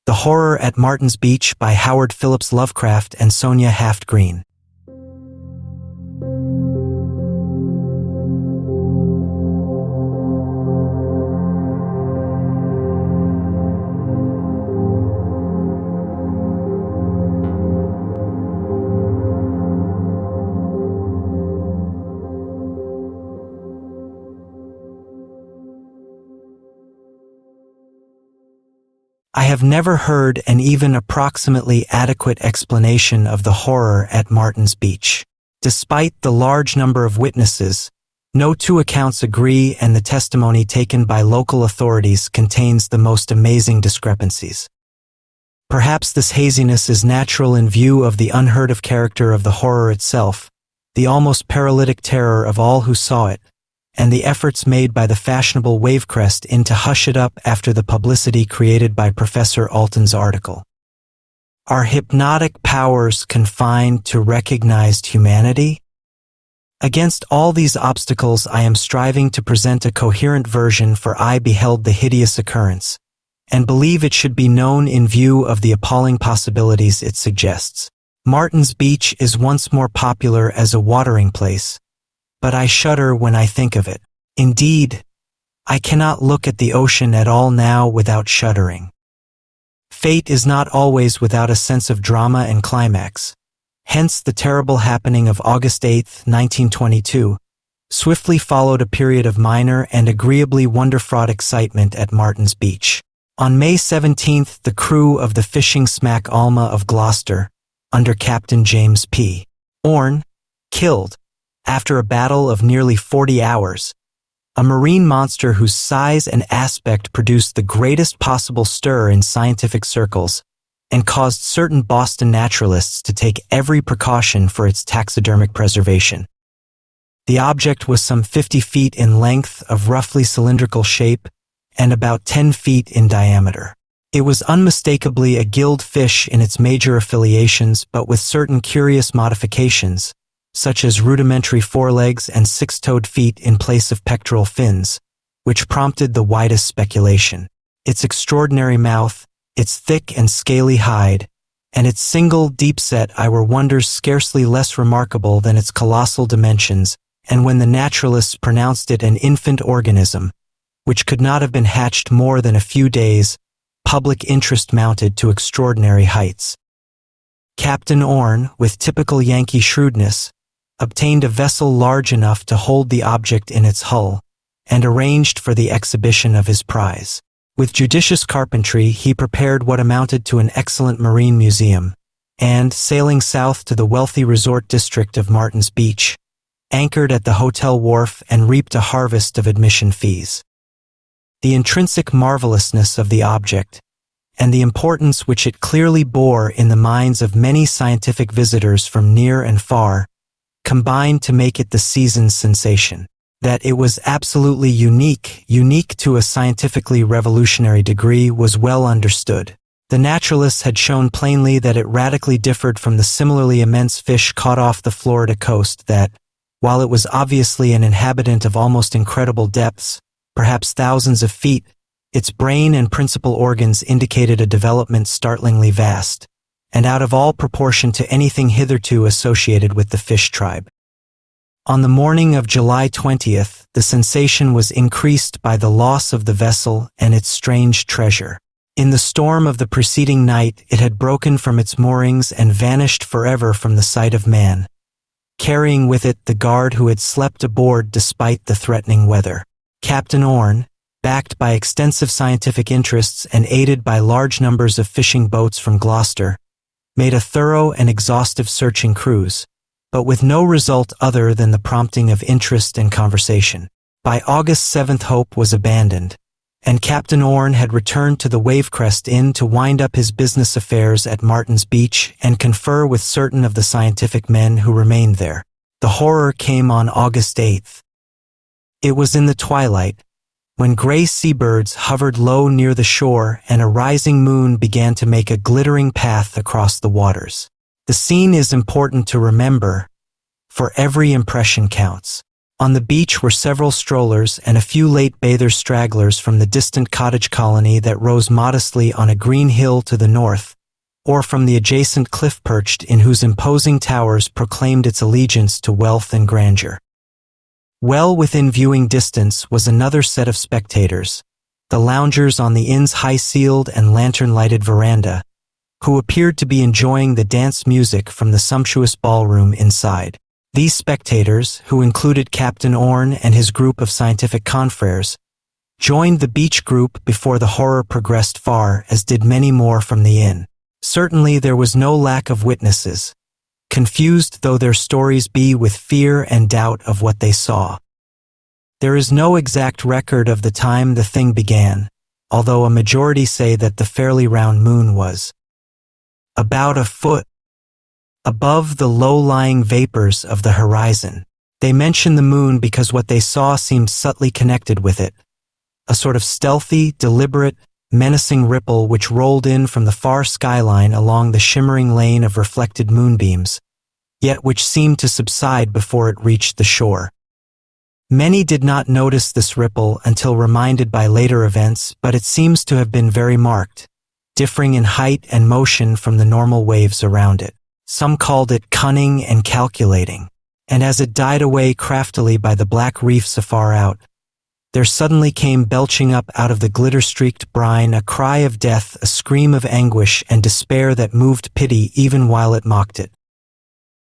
The Horror at Martin's Beach by Howard Phillips Lovecraft and Sonia Greene. I have never heard an even approximately adequate explanation of the horror at Martin's Beach. Despite the large number of witnesses, no two accounts agree, and the testimony taken by local authorities contains the most amazing discrepancies. Perhaps this haziness is natural in view of the unheard-of character of the horror itself, the almost paralytic terror of all who saw it, and the efforts made by the fashionable Wavecrest to hush it up after the publicity created by Professor Alton's article. Are hypnotic powers confined to recognized humanity? Against all these obstacles, I am striving to present a coherent version, for I beheld the hideous occurrence, and believe it should be known in view of the appalling possibilities it suggests. Martin's Beach is once more popular as a watering place, but I shudder when I think of it. Indeed, I cannot look at the ocean at all now without shuddering. Fate is not always without a sense of drama and climax. Hence the terrible happening of August 8, 1922, swiftly followed a period of minor and agreeably wonder-fraught excitement at Martin's Beach. On May 17, the crew of the fishing smack Alma of Gloucester, under Captain James P. Orne, killed, after a battle of nearly 40 hours, a marine monster whose size and aspect produced the greatest possible stir in scientific circles and caused certain Boston naturalists to take every precaution for its taxidermic preservation. The object was some 50 feet in length, of roughly cylindrical shape, and about 10 feet in diameter. It was unmistakably a gilled fish in its major affiliations, but with certain curious modifications, such as rudimentary forelegs and six-toed feet in place of pectoral fins, which prompted the widest speculation. Its extraordinary mouth, its thick and scaly hide, and its single, deep-set eye were wonders scarcely less remarkable than its colossal dimensions, and when the naturalists pronounced it an infant organism, which could not have been hatched more than a few days, public interest mounted to extraordinary heights. Captain Orne, with typical Yankee shrewdness, obtained a vessel large enough to hold the object in its hull, and arranged for the exhibition of his prize. With judicious carpentry, he prepared what amounted to an excellent marine museum, and, sailing south to the wealthy resort district of Martin's Beach, anchored at the hotel wharf and reaped a harvest of admission fees. The intrinsic marvelousness of the object, and the importance which it clearly bore in the minds of many scientific visitors from near and far, combined to make it the season's sensation. That it was absolutely unique to a scientifically revolutionary degree, was well understood. The naturalists had shown plainly that it radically differed from the similarly immense fish caught off the Florida coast, that, while it was obviously an inhabitant of almost incredible depths, perhaps thousands of feet, its brain and principal organs indicated a development startlingly vast, and out of all proportion to anything hitherto associated with the fish tribe. On the morning of July 20th, the sensation was increased by the loss of the vessel and its strange treasure. In the storm of the preceding night, it had broken from its moorings and vanished forever from the sight of man, carrying with it the guard who had slept aboard despite the threatening weather. Captain Orne, backed by extensive scientific interests and aided by large numbers of fishing boats from Gloucester, made a thorough and exhaustive searching cruise, but with no result other than the prompting of interest and conversation. By August 7th, hope was abandoned, and Captain Orne had returned to the Wavecrest Inn to wind up his business affairs at Martin's Beach and confer with certain of the scientific men who remained there. The horror came on August 8th. It was in the twilight, when gray seabirds hovered low near the shore and a rising moon began to make a glittering path across the waters. The scene is important to remember, for every impression counts. On the beach were several strollers and a few late bathers, stragglers from the distant cottage colony that rose modestly on a green hill to the north, or from the adjacent cliff perched in whose imposing towers proclaimed its allegiance to wealth and grandeur. Well within viewing distance was another set of spectators, the loungers on the inn's high-ceiled and lantern-lighted veranda, who appeared to be enjoying the dance music from the sumptuous ballroom inside. These spectators, who included Captain Orne and his group of scientific confreres, joined the beach group before the horror progressed far, as did many more from the inn. Certainly there was no lack of witnesses, confused though their stories be with fear and doubt of what they saw. There is no exact record of the time the thing began, although a majority say that the fairly round moon was about a foot above the low-lying vapors of the horizon. They mention the moon because what they saw seemed subtly connected with it, a sort of stealthy, deliberate, menacing ripple which rolled in from the far skyline along the shimmering lane of reflected moonbeams, yet which seemed to subside before it reached the shore. Many did not notice this ripple until reminded by later events, but it seems to have been very marked, differing in height and motion from the normal waves around it. Some called it cunning and calculating, and as it died away craftily by the black reefs afar out, there suddenly came belching up out of the glitter-streaked brine a cry of death, a scream of anguish and despair that moved pity even while it mocked it.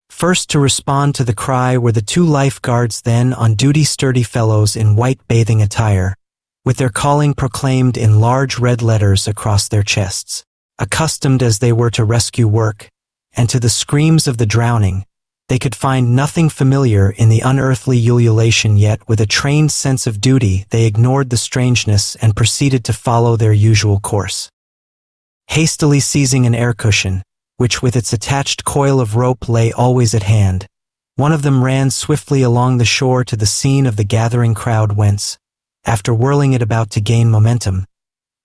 First to respond to the cry were the two lifeguards then on duty, sturdy fellows in white bathing attire, with their calling proclaimed in large red letters across their chests. Accustomed as they were to rescue work, and to the screams of the drowning, they could find nothing familiar in the unearthly ululation, yet with a trained sense of duty they ignored the strangeness and proceeded to follow their usual course. Hastily seizing an air cushion, which with its attached coil of rope lay always at hand, one of them ran swiftly along the shore to the scene of the gathering crowd whence, after whirling it about to gain momentum,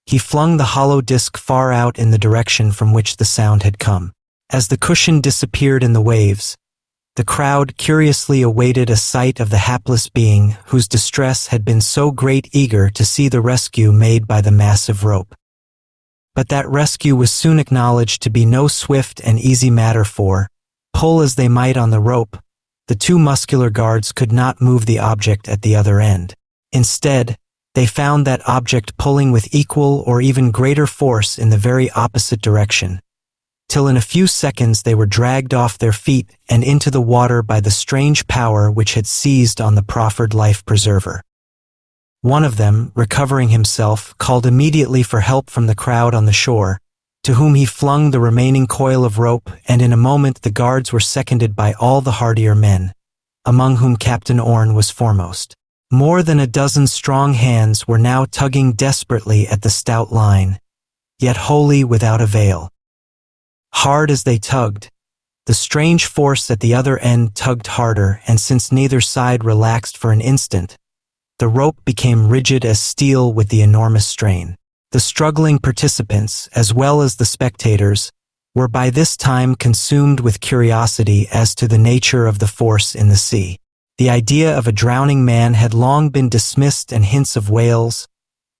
he flung the hollow disc far out in the direction from which the sound had come. As the cushion disappeared in the waves, the crowd curiously awaited a sight of the hapless being whose distress had been so great, eager to see the rescue made by the massive rope. But that rescue was soon acknowledged to be no swift and easy matter, for, pull as they might on the rope, the two muscular guards could not move the object at the other end. Instead, they found that object pulling with equal or even greater force in the very opposite direction, till in a few seconds they were dragged off their feet and into the water by the strange power which had seized on the proffered life-preserver. One of them, recovering himself, called immediately for help from the crowd on the shore, to whom he flung the remaining coil of rope, and in a moment the guards were seconded by all the hardier men, among whom Captain Orne was foremost. More than a dozen strong hands were now tugging desperately at the stout line, yet wholly without avail. Hard as they tugged, the strange force at the other end tugged harder, and since neither side relaxed for an instant, the rope became rigid as steel with the enormous strain. The struggling participants, as well as the spectators, were by this time consumed with curiosity as to the nature of the force in the sea. The idea of a drowning man had long been dismissed, and hints of whales,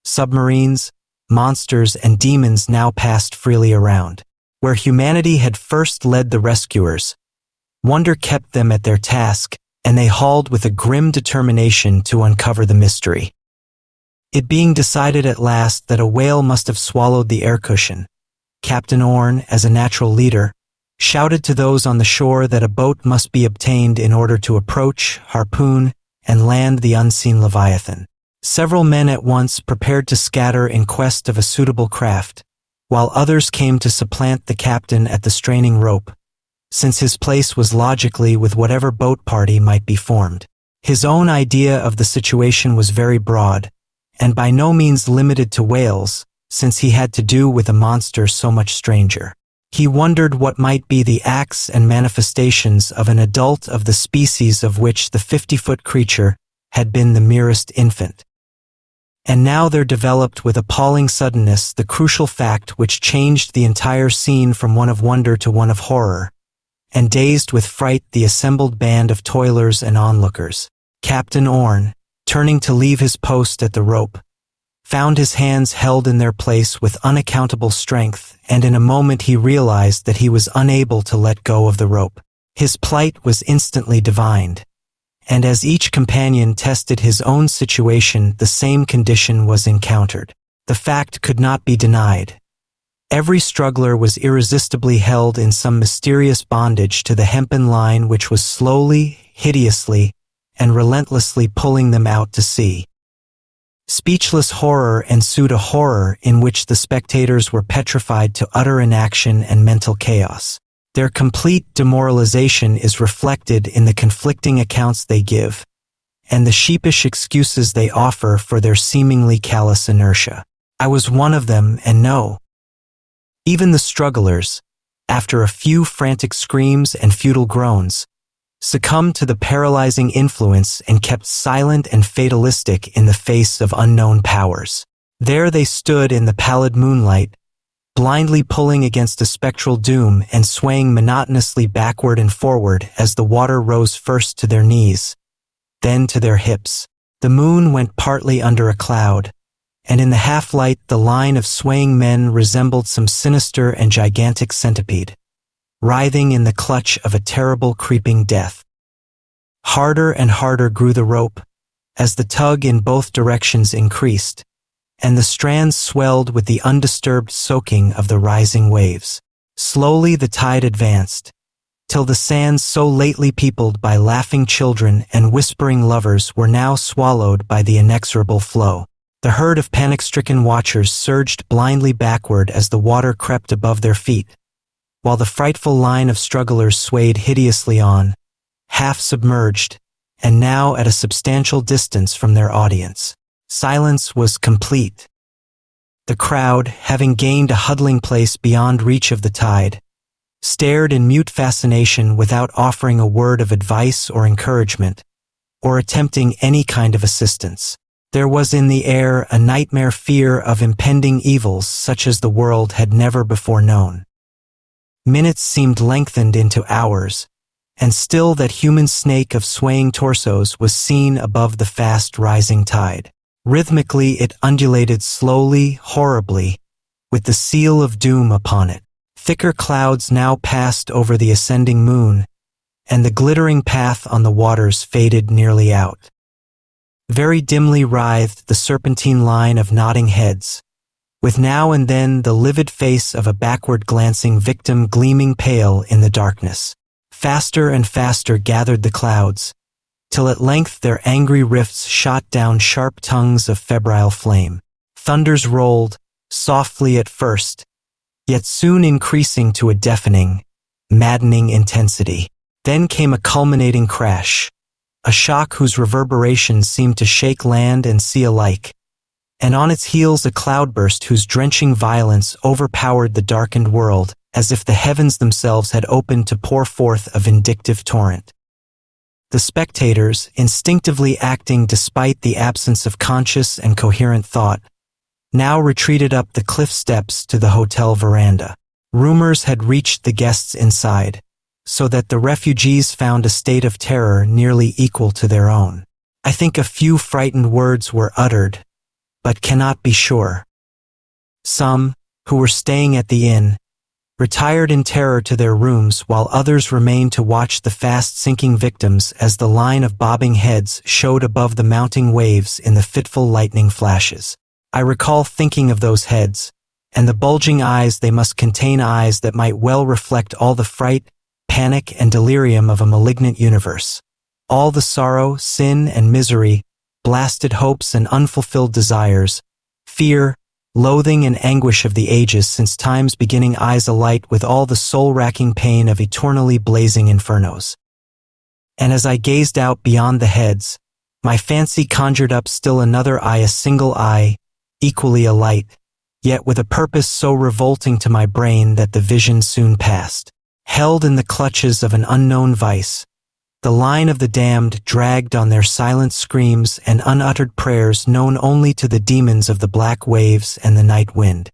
submarines, monsters, and demons now passed freely around. Where humanity had first led the rescuers, wonder kept them at their task, and they hauled with a grim determination to uncover the mystery. It being decided at last that a whale must have swallowed the air cushion, Captain Orne, as a natural leader, shouted to those on the shore that a boat must be obtained in order to approach, harpoon, and land the unseen leviathan. Several men at once prepared to scatter in quest of a suitable craft, while others came to supplant the captain at the straining rope, since his place was logically with whatever boat party might be formed. His own idea of the situation was very broad, and by no means limited to whales, since he had to do with a monster so much stranger. He wondered what might be the acts and manifestations of an adult of the species of which the 50-foot creature had been the merest infant. And now there developed with appalling suddenness the crucial fact which changed the entire scene from one of wonder to one of horror, and dazed with fright the assembled band of toilers and onlookers. Captain Orne, turning to leave his post at the rope, found his hands held in their place with unaccountable strength, and in a moment he realized that he was unable to let go of the rope. His plight was instantly divined, and as each companion tested his own situation, the same condition was encountered. The fact could not be denied. Every struggler was irresistibly held in some mysterious bondage to the hempen line which was slowly, hideously, and relentlessly pulling them out to sea. Speechless horror ensued, a horror in which the spectators were petrified to utter inaction and mental chaos. Their complete demoralization is reflected in the conflicting accounts they give, and the sheepish excuses they offer for their seemingly callous inertia. I was one of them, and no. Even the strugglers, after a few frantic screams and futile groans, succumbed to the paralyzing influence and kept silent and fatalistic in the face of unknown powers. There they stood in the pallid moonlight, blindly pulling against a spectral doom and swaying monotonously backward and forward as the water rose first to their knees, then to their hips. The moon went partly under a cloud, and in the half-light the line of swaying men resembled some sinister and gigantic centipede, writhing in the clutch of a terrible creeping death. Harder and harder grew the rope, as the tug in both directions increased, and the strands swelled with the undisturbed soaking of the rising waves. Slowly the tide advanced, till the sands so lately peopled by laughing children and whispering lovers were now swallowed by the inexorable flow. The herd of panic-stricken watchers surged blindly backward as the water crept above their feet, while the frightful line of strugglers swayed hideously on, half submerged, and now at a substantial distance from their audience. Silence was complete. The crowd, having gained a huddling place beyond reach of the tide, stared in mute fascination without offering a word of advice or encouragement, or attempting any kind of assistance. There was in the air a nightmare fear of impending evils such as the world had never before known. Minutes seemed lengthened into hours, and still that human snake of swaying torsos was seen above the fast-rising tide. Rhythmically it undulated slowly, horribly, with the seal of doom upon it. Thicker clouds now passed over the ascending moon, and the glittering path on the waters faded nearly out. Very dimly writhed the serpentine line of nodding heads, with now and then the livid face of a backward-glancing victim gleaming pale in the darkness. Faster and faster gathered the clouds, till at length their angry rifts shot down sharp tongues of febrile flame. Thunders rolled, softly at first, yet soon increasing to a deafening, maddening intensity. Then came a culminating crash, a shock whose reverberations seemed to shake land and sea alike, and on its heels a cloudburst whose drenching violence overpowered the darkened world, as if the heavens themselves had opened to pour forth a vindictive torrent. The spectators, instinctively acting despite the absence of conscious and coherent thought, now retreated up the cliff steps to the hotel veranda. Rumors had reached the guests inside, so that the refugees found a state of terror nearly equal to their own. I think a few frightened words were uttered, but cannot be sure. Some, who were staying at the inn, retired in terror to their rooms, while others remained to watch the fast-sinking victims as the line of bobbing heads showed above the mounting waves in the fitful lightning flashes. I recall thinking of those heads, and the bulging eyes they must contain, eyes that might well reflect all the fright, panic, and delirium of a malignant universe. All the sorrow, sin, and misery, blasted hopes and unfulfilled desires, fear, loathing and anguish of the ages since time's beginning, eyes alight with all the soul-racking pain of eternally blazing infernos. And as I gazed out beyond the heads, my fancy conjured up still another eye, a single eye, equally alight, yet with a purpose so revolting to my brain that the vision soon passed. Held in the clutches of an unknown vice, the line of the damned dragged on their silent screams and unuttered prayers known only to the demons of the black waves and the night wind.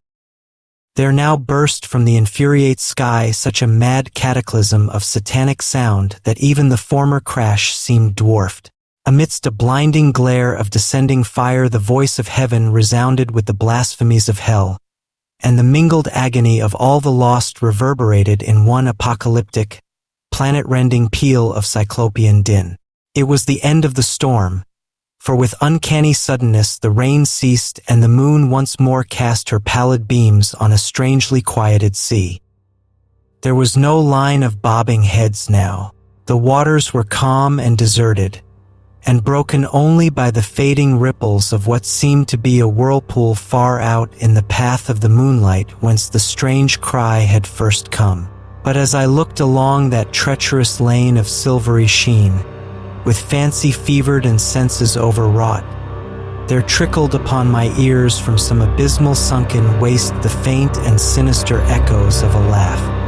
There now burst from the infuriate sky such a mad cataclysm of satanic sound that even the former crash seemed dwarfed. Amidst a blinding glare of descending fire, the voice of heaven resounded with the blasphemies of hell, and the mingled agony of all the lost reverberated in one apocalyptic, planet-rending peal of cyclopean din. It was the end of the storm, for with uncanny suddenness the rain ceased and the moon once more cast her pallid beams on a strangely quieted sea. There was no line of bobbing heads now. The waters were calm and deserted, and broken only by the fading ripples of what seemed to be a whirlpool far out in the path of the moonlight whence the strange cry had first come. But as I looked along that treacherous lane of silvery sheen, with fancy fevered and senses overwrought, there trickled upon my ears from some abysmal sunken waste the faint and sinister echoes of a laugh.